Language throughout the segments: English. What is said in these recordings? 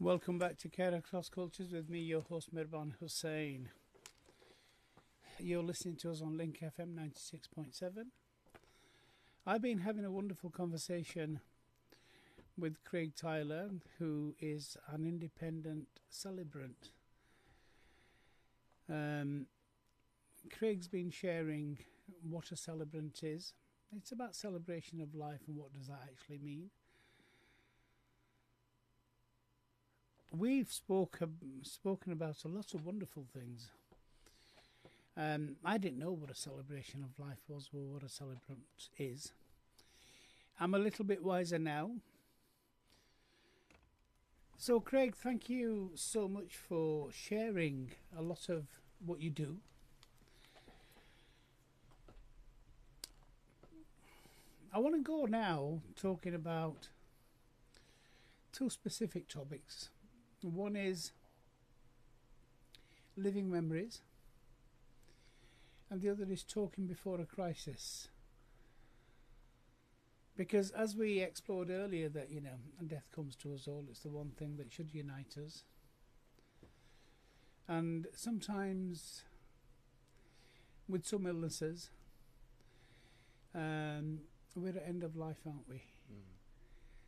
Welcome back to Care Across Cultures with me, your host Mirban Hussain. You're listening to us on Link FM 96.7. I've been having a wonderful conversation with Craig Tyler, who is an independent celebrant. Craig's been sharing what a celebrant is. It's about celebration of life and what does that actually mean. We've spoken about a lot of wonderful things. I didn't know what a celebration of life was or what a celebrant is. I'm a little bit wiser now. So, Craig, thank you so much for sharing a lot of what you do. I want to go now talking about two specific topics. One is living memories, and the other is talking before a crisis. Because as we explored earlier that, death comes to us all, it's the one thing that should unite us. And sometimes with some illnesses, we're at end of life, aren't we?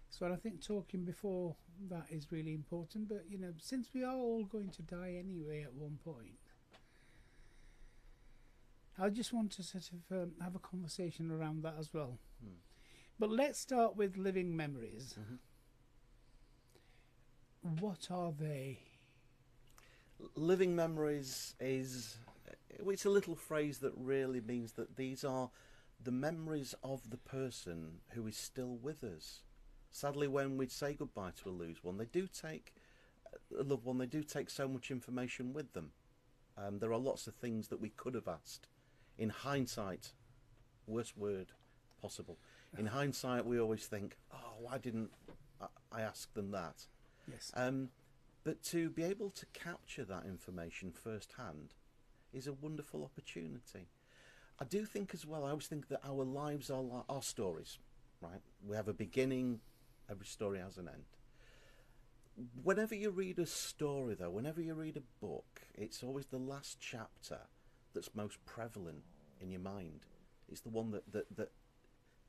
So I think talking before that is really important. But, since we are all going to die anyway at one point, I just want to sort of have a conversation around that as well. But let's start with living memories. What are they? Living memories it's a little phrase that really means that these are the memories of the person who is still with us. Sadly, when we say goodbye to a loved one, they do take so much information with them. There are lots of things that we could have asked. In hindsight, worst word possible. In hindsight, we always think, "Oh, why didn't I ask them that?" Yes. But to be able to capture that information firsthand is a wonderful opportunity. I do think as well. I always think that our lives are like our stories, right? We have a beginning. Every story has an end. Whenever you read a story, though, whenever you read a book, it's always the last chapter that's most prevalent in your mind. It's the one that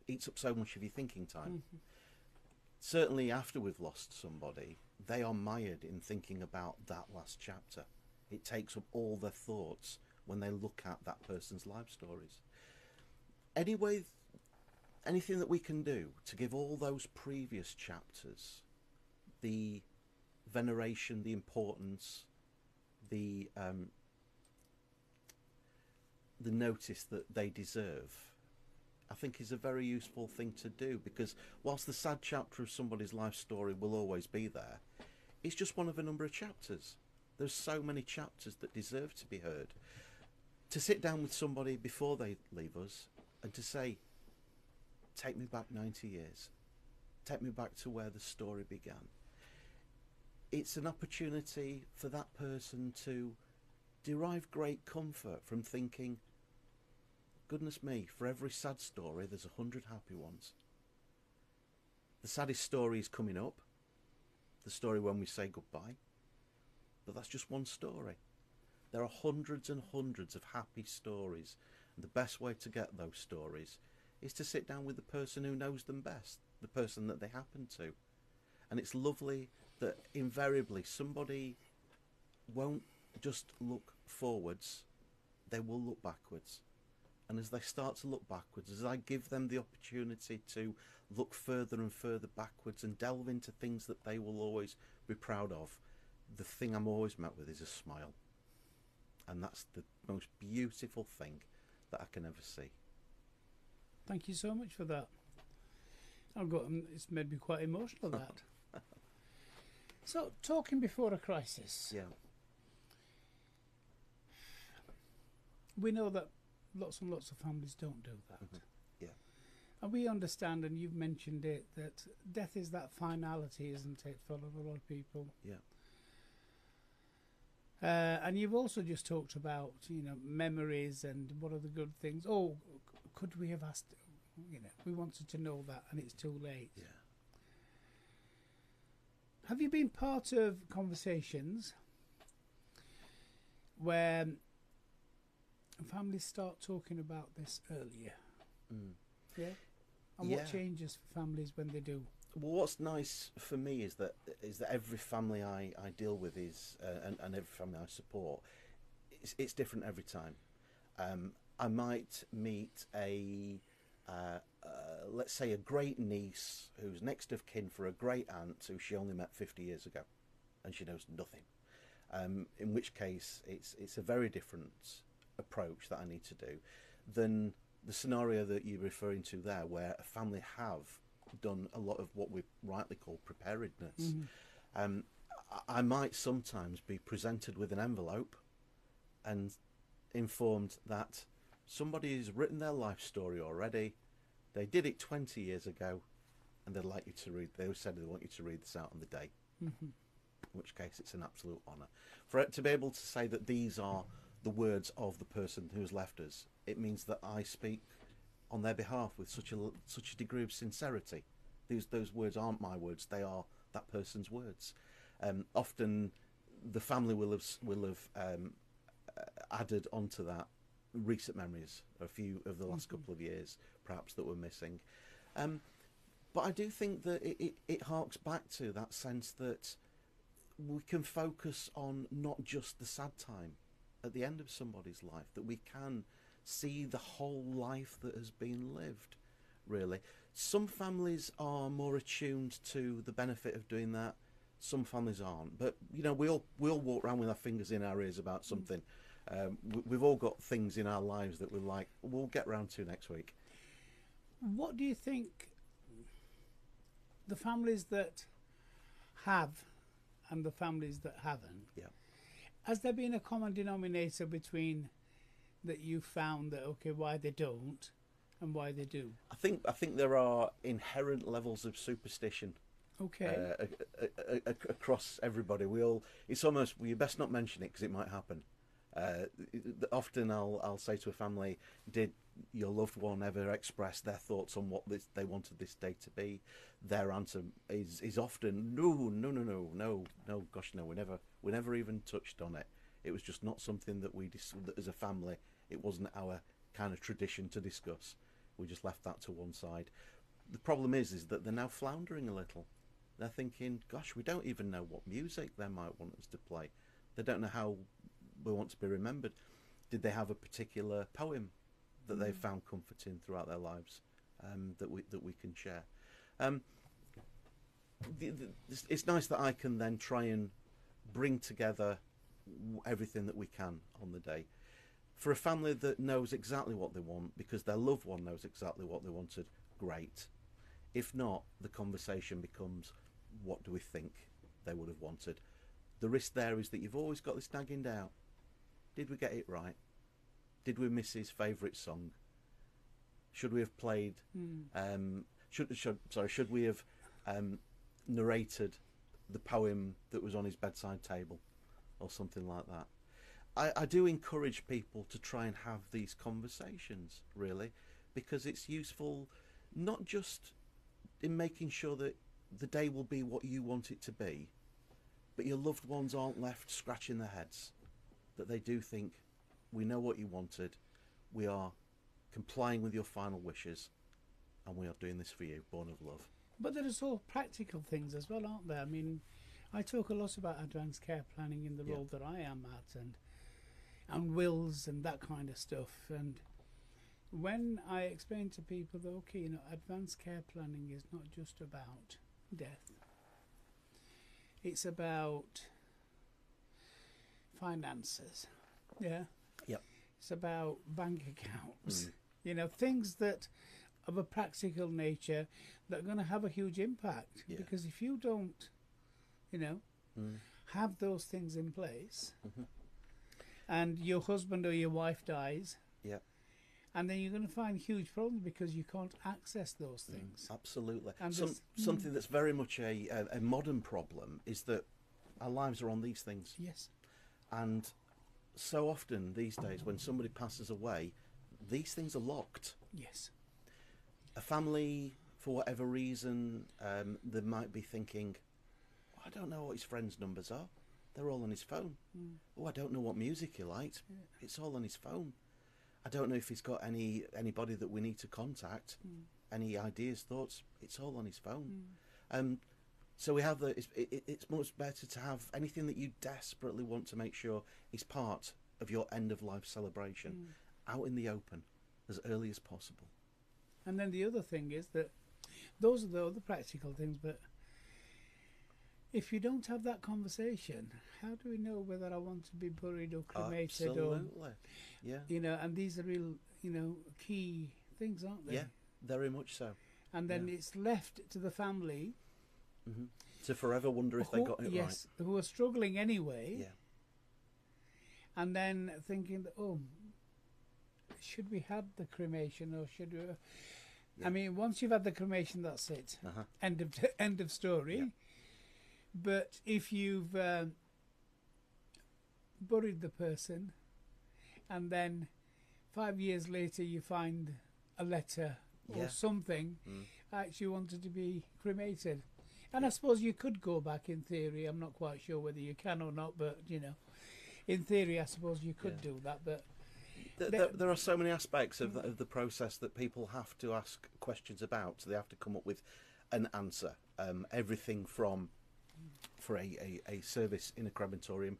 eats up so much of your thinking time. Certainly after we've lost somebody, they are mired in thinking about that last chapter. It takes up all their thoughts when they look at that person's life stories. Anyway, anything that we can do to give all those previous chapters the veneration, the importance, the notice that they deserve, I think is a very useful thing to do, because whilst the sad chapter of somebody's life story will always be there, it's just one of a number of chapters. There's so many chapters that deserve to be heard. To sit down with somebody before they leave us and to say, take me back 90 years. Take me back to where the story began. It's an opportunity for that person to derive great comfort from thinking, goodness me, for every sad story there's 100 happy ones. The saddest story is coming up, the story when we say goodbye, but that's just one story. There are hundreds and hundreds of happy stories, and the best way to get those stories is to sit down with the person who knows them best, the person that they happen to. And it's lovely that invariably somebody won't just look forwards, they will look backwards. And as they start to look backwards, as I give them the opportunity to look further and further backwards and delve into things that they will always be proud of, the thing I'm always met with is a smile. And that's the most beautiful thing that I can ever see. Thank you so much for that. It's made me quite emotional, that. So, talking before a crisis. Yeah. We know that lots and lots of families don't do that. Yeah. And we understand, and you've mentioned it, that death is that finality, isn't it, for a lot of people? Yeah. And you've also just talked about, memories and what are the good things. Oh, could we have asked, we wanted to know that and it's too late. Yeah. Have you been part of conversations where families start talking about this earlier? Yeah. And what changes for families when they do? Well, what's nice for me is that every family I deal with and every family I support, it's different every time. I might meet let's say a great niece who's next of kin for a great aunt who she only met 50 years ago, and she knows nothing. In which case, it's a very different approach that I need to do than the scenario that you're referring to there, where a family have done a lot of what we rightly call preparedness. I might sometimes be presented with an envelope and informed that somebody has written their life story already. They did it 20 years ago, and they'd like you to read. They said they want you to read this out on the day. In which case, it's an absolute honour for it to be able to say that these are the words of the person who has left us. It means that I speak on their behalf with such a degree of sincerity. Those words aren't my words; they are that person's words. Often, the family will have added onto that recent memories, a few of the last couple of years, perhaps, that were missing. But I do think that it harks back to that sense that we can focus on not just the sad time at the end of somebody's life, that we can see the whole life that has been lived, really. Some families are more attuned to the benefit of doing that, some families aren't. But, you know, we all walk around with our fingers in our ears about something. We've all got things in our lives that we're like, we'll get round to next week. What do you think the families that have and the families that haven't, has there been a common denominator between that you found that, okay, why they don't and why they do? I think there are inherent levels of superstition. Okay. Across everybody. It's almost, well, you best not mention it because it might happen. Often I'll say to a family, did your loved one ever express their thoughts on what they wanted this day to be? Their answer is often no, gosh no, we never even touched on it. It was just not something that that as a family, it wasn't our kind of tradition to discuss. We just left that to one side. The problem is that they're now floundering a little. They're thinking, gosh, we don't even know what music they might want us to play. They don't know how we want to be remembered. Did they have a particular poem that they found comforting throughout their lives that we can share? It's nice that I can then try and bring together everything that we can on the day. For a family that knows exactly what they want because their loved one knows exactly what they wanted, great. If not, the conversation becomes, what do we think they would have wanted? The risk there is that you've always got this nagging doubt. Did we get it right? Did we miss his favourite song? Should we have played? Should we have narrated the poem that was on his bedside table, or something like that? I do encourage people to try and have these conversations, really, because it's useful not just in making sure that the day will be what you want it to be, but your loved ones aren't left scratching their heads, that they do think, we know what you wanted, we are complying with your final wishes, and we are doing this for you, born of love. But there's all practical things as well, aren't there? I mean, I talk a lot about advanced care planning in the role that I am at, and wills and that kind of stuff. And when I explain to people that, okay, you know, advanced care planning is not just about death. It's about finances. Yeah. Yep. It's about bank accounts. You know, things that of a practical nature that are going to have a huge impact. Yeah. Because if you don't, you know, have those things in place, and your husband or your wife dies, and then you're going to find huge problems because you can't access those things. Absolutely. And something that's very much a modern problem is that our lives are on these things. Yes. And so often these days when somebody passes away, these things are locked. Yes. A family, for whatever reason, they might be thinking, I don't know what his friends' numbers are. They're all on his phone. Oh, I don't know what music he liked. It's all on his phone. I don't know if he's got anybody that we need to contact. Any ideas, thoughts. It's all on his phone. So we have it's much better to have anything that you desperately want to make sure is part of your end of life celebration out in the open as early as possible. And then the other thing is that those are the other practical things, but if you don't have that conversation, how do we know whether I want to be buried or cremated? Absolutely. And these are real, key things, aren't they? Yeah, very much so. And then it's left to the family to forever wonder if they got it right. Yes, who are struggling anyway. Yeah. And then thinking, should we have the cremation or should we? I mean, once you've had the cremation, that's it. End of story. Yeah. But if you've buried the person and then 5 years later you find a letter or something, I actually wanted to be cremated. And I suppose you could go back in theory. I'm not quite sure whether you can or not, but, in theory, I suppose you could do that. But there are so many aspects of the process that people have to ask questions about. So they have to come up with an answer. Everything from, for a service in a crematorium,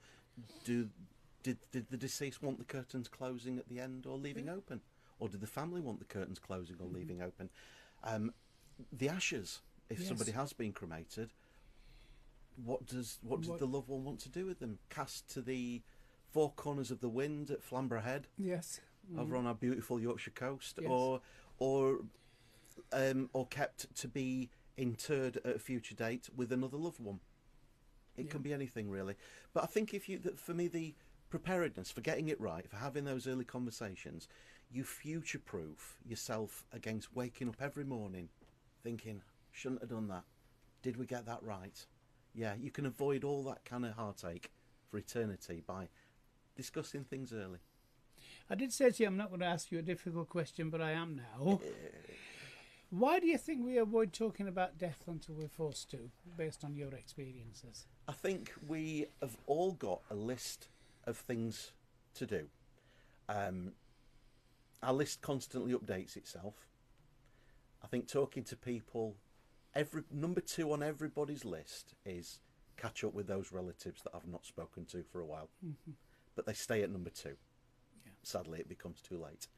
did the deceased want the curtains closing at the end or leaving open? Or did the family want the curtains closing or leaving open? The ashes, if somebody has been cremated, what does the loved one want to do with them? Cast to the four corners of the wind at Flamborough Head, over on our beautiful Yorkshire coast, or kept to be interred at a future date with another loved one. It can be anything really. But I think for me, the preparedness for getting it right, for having those early conversations, you future-proof yourself against waking up every morning thinking, shouldn't have done that. Did we get that right? Yeah, you can avoid all that kind of heartache for eternity by discussing things early. I did say to you, I'm not going to ask you a difficult question, but I am now. Why do you think we avoid talking about death until we're forced to, based on your experiences? I think we have all got a list of things to do. Our list constantly updates itself. I think talking to people, number 2 on everybody's list is catch up with those relatives that I've not spoken to for a while. But they stay at number 2. Yeah. Sadly, it becomes too late.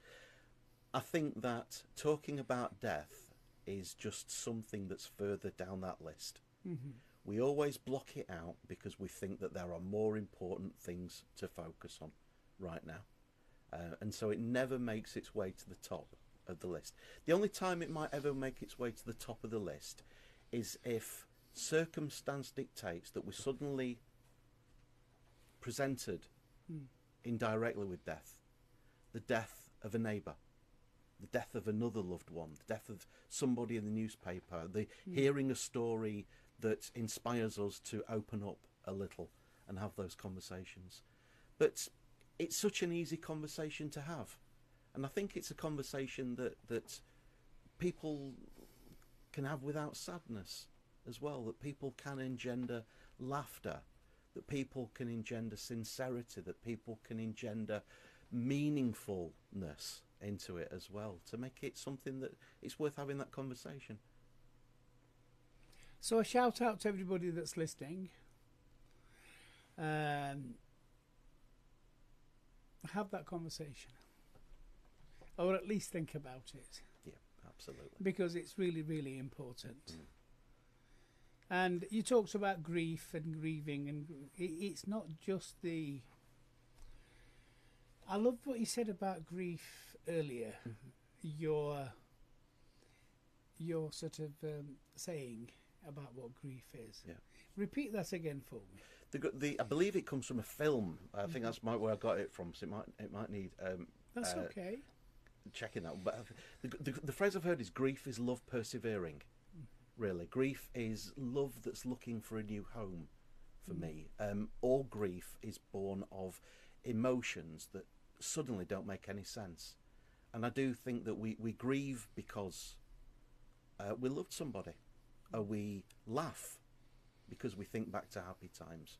I think that talking about death is just something that's further down that list. We always block it out because we think that there are more important things to focus on right now. And so it never makes its way to the top of the list. The only time it might ever make its way to the top of the list is if circumstance dictates that we're suddenly presented indirectly with death. The death of a neighbour, the death of another loved one, the death of somebody in the newspaper, hearing a story that inspires us to open up a little and have those conversations. But it's such an easy conversation to have. And I think it's a conversation that people can have without sadness as well, that people can engender laughter, that people can engender sincerity, that people can engender meaningfulness into it as well, to make it something that it's worth having that conversation. So a shout out to everybody that's listening. Have that conversation, or at least think about it. Yeah, absolutely. Because it's really, really important. And you talked about grief and grieving, and it's not just the... I loved what you said about grief earlier. Your sort of saying about what grief is. Yeah. Repeat that again for me. I believe it comes from a film. I think that's where I got it from. So it might need. That's okay. Checking that. But the phrase I've heard is grief is love persevering. Really, grief is love that's looking for a new home. For me, all grief is born of emotions that suddenly don't make any sense, and I do think that we grieve because we loved somebody, or we laugh because we think back to happy times.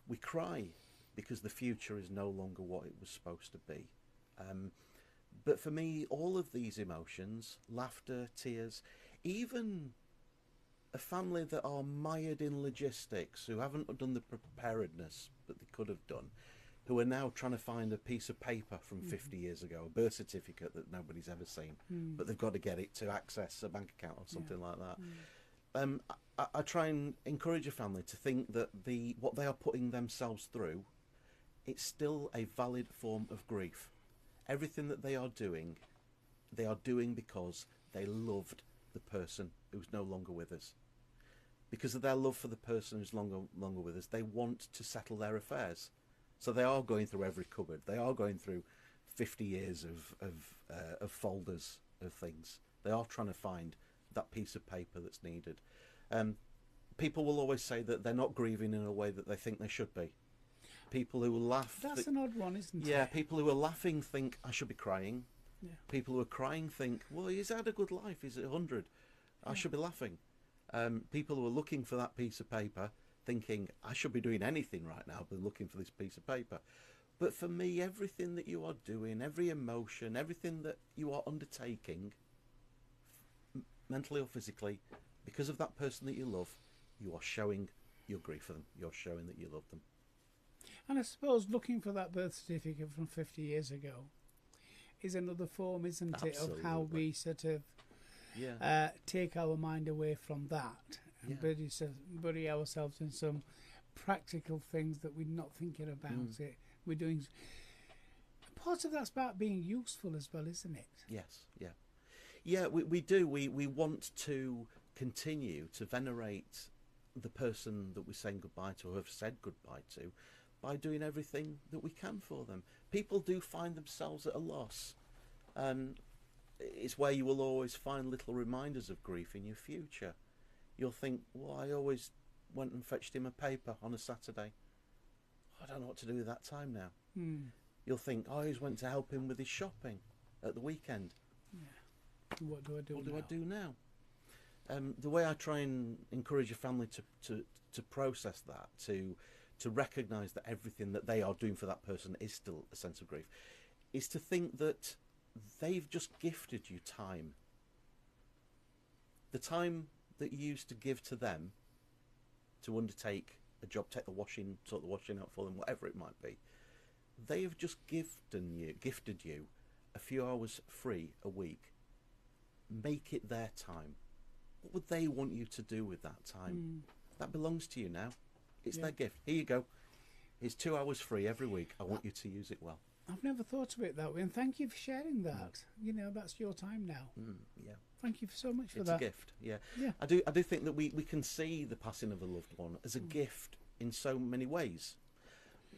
We cry because the future is no longer what it was supposed to be. But for me, all of these emotions, laughter, tears, even a family that are mired in logistics, who haven't done the preparedness that they could have done, who are now trying to find a piece of paper from 50 years ago, a birth certificate that nobody's ever seen, but they've got to get it to access a bank account or something like that. I try and encourage a family to think that what they are putting themselves through, it's still a valid form of grief. Everything that they are doing because they loved the person who's no longer with us. Because of their love for the person who's longer with us, they want to settle their affairs. So they are going through every cupboard. They are going through 50 years of folders of things. They are trying to find that piece of paper that's needed. People will always say that they're not grieving in a way that they think they should be. People who laugh... That's an odd one, isn't it? Yeah, people who are laughing think, I should be crying. Yeah. People who are crying think, well, he's had a good life, he's at 100. I should be laughing. People who are looking for that piece of paper thinking, I should be doing anything right now but looking for this piece of paper. But for me, everything that you are doing, every emotion, everything that you are undertaking, mentally or physically, because of that person that you love, you are showing your grief for them. You're showing that you love them. And I suppose looking for that birth certificate from 50 years ago is another form, isn't Absolutely. it, of how we sort of take our mind away from that and bury ourselves in some practical things that we're not thinking about it. We're doing... Part of that's about being useful as well, isn't it? Yes, yeah. Yeah, we do. We want to continue to venerate the person that we're saying goodbye to, or have said goodbye to, by doing everything that we can for them. People do find themselves at a loss. It's where you will always find little reminders of grief in your future. You'll think, well, I always went and fetched him a paper on a Saturday. I don't know what to do with that time now. You'll think, I always went to help him with his shopping at the weekend. Yeah. What do I do now? The way I try and encourage a family to process that, to recognise that everything that they are doing for that person is still a sense of grief, is to think that they've just gifted you time. The time that you used to give to them to undertake a job, take the washing, sort the washing out for them, whatever it might be, they have just gifted you a few hours free a week. Make it their time. What would they want you to do with that time? That belongs to you now. It's their gift. Here you go. It's 2 hours free every week. I want you to use it well. I've never thought of it that way, and thank you for sharing that. You know, that's your time now. Yeah. Thank you so much for It's that. a gift. Yeah. Yeah. I do think that we can see the passing of a loved one as a gift in so many ways.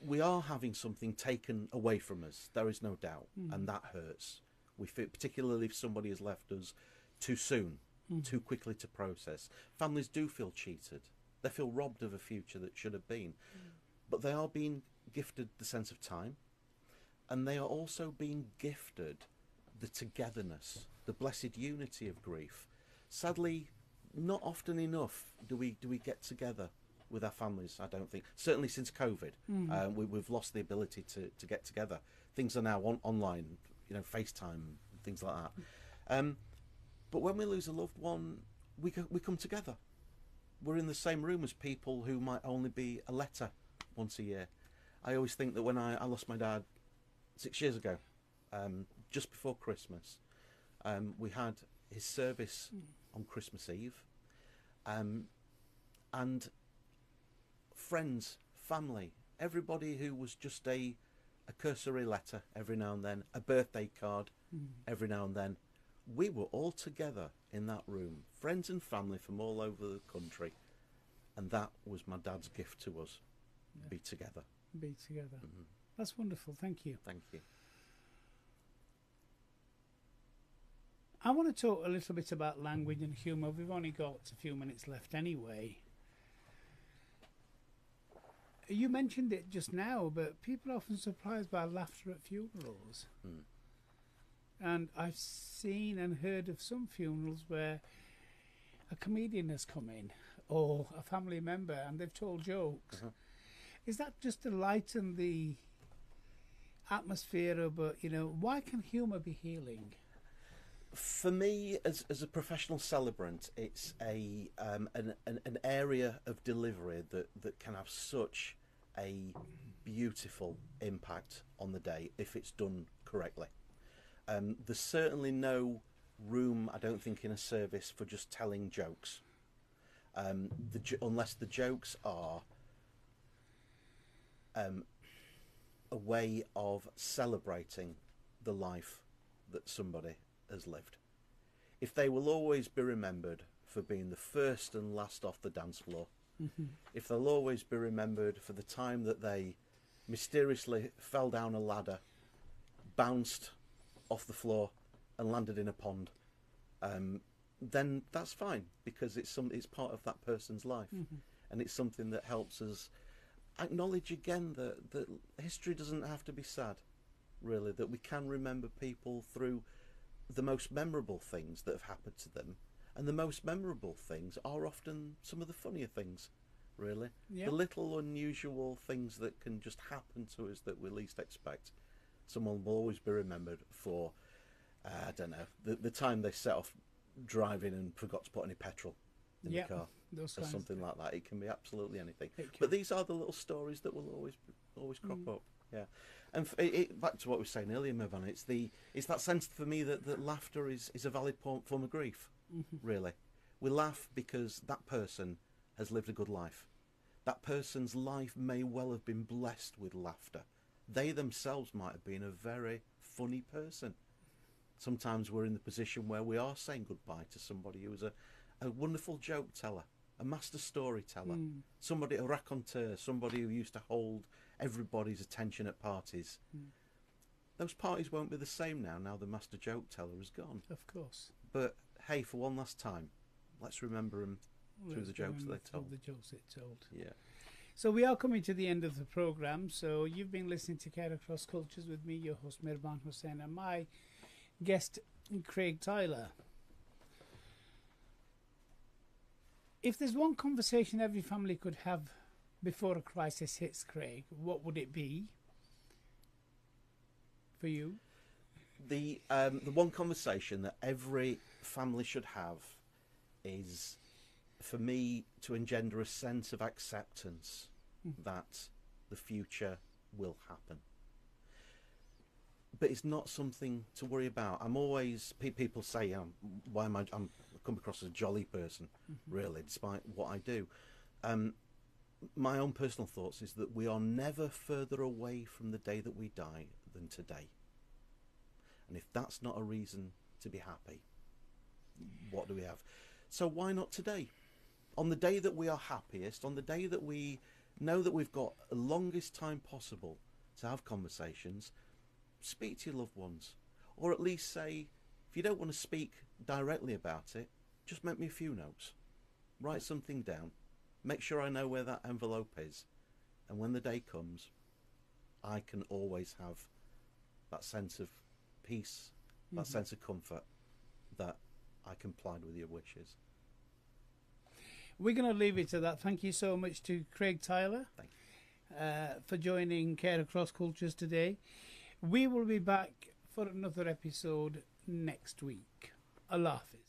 We are having something taken away from us. There is no doubt, and that hurts. We feel, particularly if somebody has left us too soon, too quickly to process. Families do feel cheated. They feel robbed of a future that should have been. But they are being gifted the sense of time, and they are also being gifted the togetherness, the blessed unity of grief. Sadly, not often enough do we get together with our families, I don't think. Certainly since COVID, we've lost the ability to get together. Things are now online, you know, FaceTime, things like that. But when we lose a loved one, we come together. We're in the same room as people who might only be a letter once a year. I always think that when I lost my dad 6 years ago, just before Christmas, we had his service on Christmas Eve, and friends, family, everybody who was just a cursory letter every now and then, a birthday card every now and then. We were all together in that room, friends and family from all over the country, and that was my dad's gift to us. Be together. Be together. That's wonderful. Thank you. Thank you. I want to talk a little bit about language and humour. We've only got a few minutes left anyway. You mentioned it just now, but people are often surprised by laughter at funerals. And I've seen and heard of some funerals where a comedian has come in, or a family member and they've told jokes. Is that just to lighten the atmosphere? But why can humour be healing? For me, as a professional celebrant, it's an area of delivery that can have such a beautiful impact on the day if it's done correctly. There's certainly no room, I don't think, in a service for just telling jokes, unless the jokes are a way of celebrating the life that somebody has lived. If they will always be remembered for being the first and last off the dance floor, if they'll always be remembered for the time that they mysteriously fell down a ladder, bounced off the floor and landed in a pond, then that's fine, because it's part of that person's life. And it's something that helps us acknowledge again that history doesn't have to be sad, really, that we can remember people through the most memorable things that have happened to them, and the most memorable things are often some of the funnier things, really. The little unusual things that can just happen to us that we least expect. Someone will always be remembered for I don't know, the time they set off driving and forgot to put any petrol in the car, or something like that. It can be absolutely anything. But these are the little stories that will always crop up. Yeah, and back to what we were saying earlier, Mervan, it's that sense for me that laughter is a valid form of grief. Really, we laugh because that person has lived a good life. That person's life may well have been blessed with laughter. They themselves might have been a very funny person. Sometimes we're in the position where we are saying goodbye to somebody who was a wonderful joke teller, a master storyteller, somebody, a raconteur, somebody who used to hold everybody's attention at parties. Those parties won't be the same now the master joke teller is gone. Of course. But hey, for one last time, let's remember them through the jokes that they told. The jokes they told. Yeah. So we are coming to the end of the programme. So you've been listening to Care Across Cultures with me, your host Mirban Hussain, and my guest Craig Tyler. If there's one conversation every family could have before a crisis hits, Craig, what would it be for you? The one conversation that every family should have is, for me, to engender a sense of acceptance that the future will happen. But it's not something to worry about. I'm always, people say, why am I'm come across as a jolly person, really, despite what I do. My own personal thoughts is that we are never further away from the day that we die than today. And if that's not a reason to be happy, what do we have? So why not today? On the day that we are happiest, on the day that we know that we've got the longest time possible to have conversations, speak to your loved ones. Or at least say, if you don't want to speak directly about it, just make me a few notes. Write something down. Make sure I know where that envelope is. And when the day comes, I can always have that sense of peace, that sense of comfort that I complied with your wishes. We're going to leave it to that. Thank you so much to Craig Tyler for joining Care Across Cultures today. We will be back for another episode next week. Allah Hafiz.